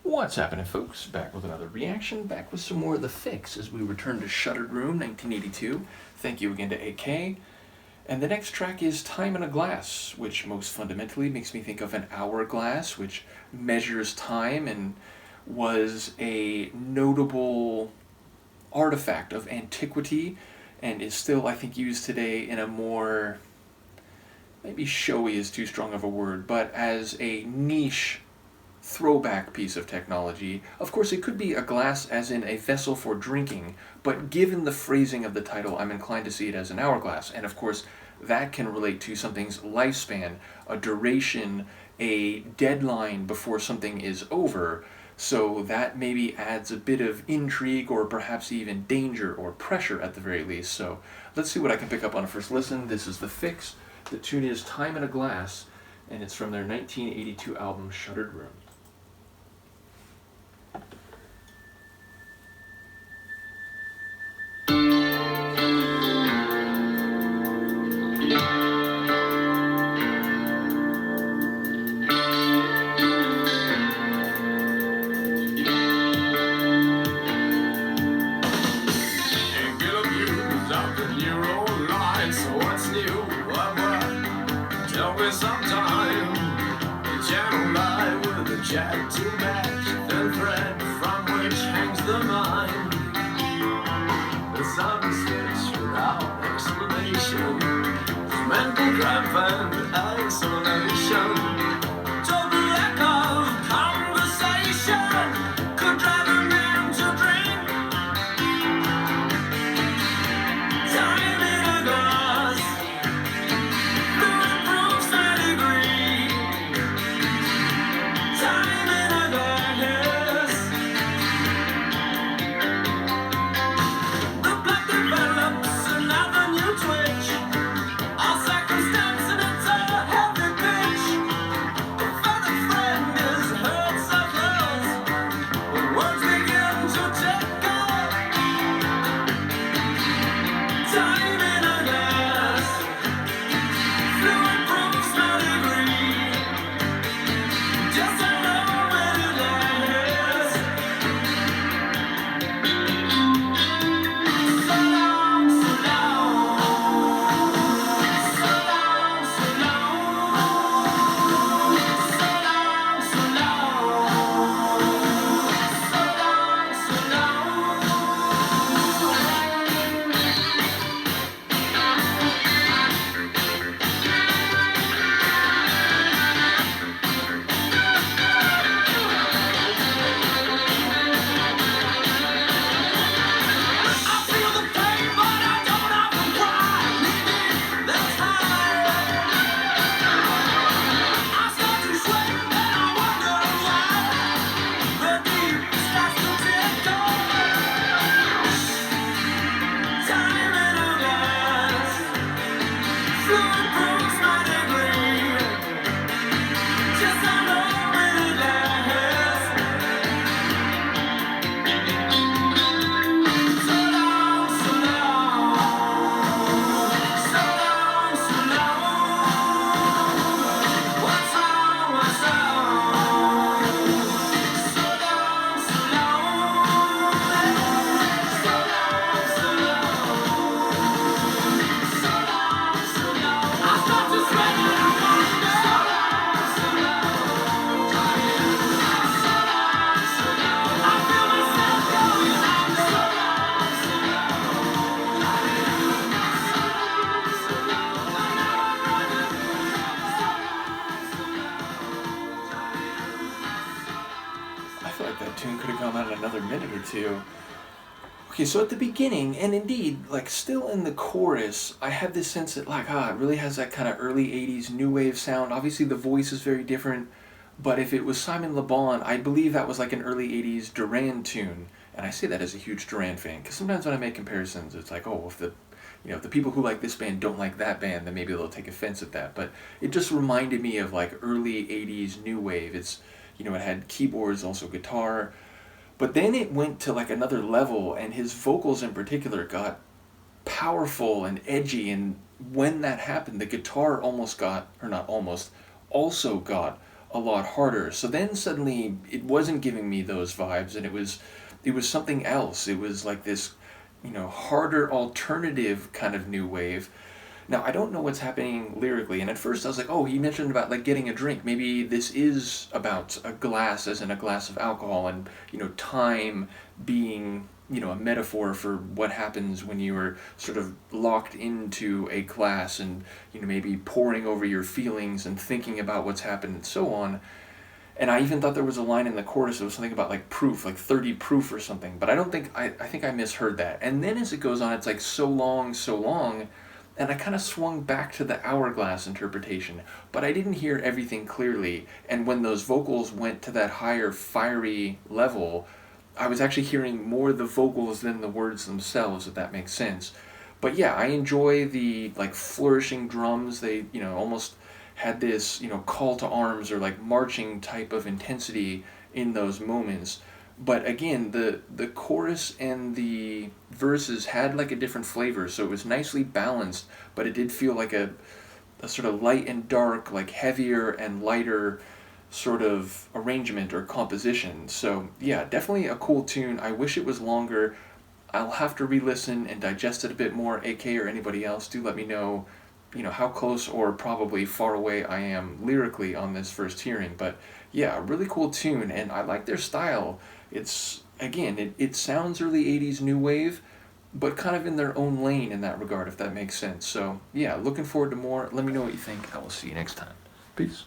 What's happening, folks? Back with another reaction, back with some more of the Fixx as we return to Shuttered Room 1982. Thank you again to AK. And the next track is Time in a Glass, which most fundamentally makes me think of an hourglass, which measures time and was a notable artifact of antiquity and is still, I think, used today in a more, maybe showy is too strong of a word, but as a niche throwback piece of technology. Of course, it could be a glass as in a vessel for drinking, but given the phrasing of the title, I'm inclined to see it as an hourglass. And of course, that can relate to something's lifespan, a duration, a deadline before something is over. So that maybe adds a bit of intrigue or perhaps even danger or pressure at the very least. So let's see what I can pick up on a first listen. This is the Fixx. The tune is Time in a Glass, and it's from their 1982 album Shuttered Room. Sometime the channel lie with a chat to match the thread from which hangs the mind. The sun switch without explanation, mental cramp and isolation. Total lack of conversation could drive a man to drink. Time in a glass. Tune could have gone on another minute or two. Okay, so at the beginning, and indeed, like still in the chorus, I have this sense that like, it really has that kind of early 80s new wave sound. Obviously the voice is very different, but if it was Simon Le Bon, I believe that was like an early 80s Duran tune. And I say that as a huge Duran fan, because sometimes when I make comparisons, it's like, oh, if the people who like this band don't like that band, then maybe they'll take offense at that. But it just reminded me of like early 80s new wave. It's, it had keyboards, also guitar, but then it went to like another level, and his vocals in particular got powerful and edgy, and when that happened, the guitar also got a lot harder. So then suddenly it wasn't giving me those vibes, and it was something else. It was like this, harder alternative kind of new wave. Now I don't know what's happening lyrically, and at first I was like, oh, he mentioned about like getting a drink. Maybe this is about a glass, as in a glass of alcohol, and time being a metaphor for what happens when you are sort of locked into a class, and maybe poring over your feelings and thinking about what's happened and so on. And I even thought there was a line in the chorus that was something about like proof, like 30 proof or something, but I don't think I think I misheard that. And then as it goes on, it's like so long, so long, and I kind of swung back to the hourglass interpretation, but I didn't hear everything clearly. And when those vocals went to that higher fiery level, I was actually hearing more the vocals than the words themselves, if that makes sense. But yeah, I enjoy the like flourishing drums. They, almost had this, call to arms or like marching type of intensity in those moments. But again, the chorus and the verses had like a different flavor, so it was nicely balanced, but it did feel like a sort of light and dark, like heavier and lighter sort of arrangement or composition. So yeah, definitely a cool tune. I wish it was longer. I'll have to re-listen and digest it a bit more. AK or anybody else, do let me know, how close or probably far away I am lyrically on this first hearing. But yeah, a really cool tune, and I like their style. It's, again, it sounds early 80s new wave, but kind of in their own lane in that regard, if that makes sense. So yeah, looking forward to more. Let me know what you think. I will see you next time. Peace.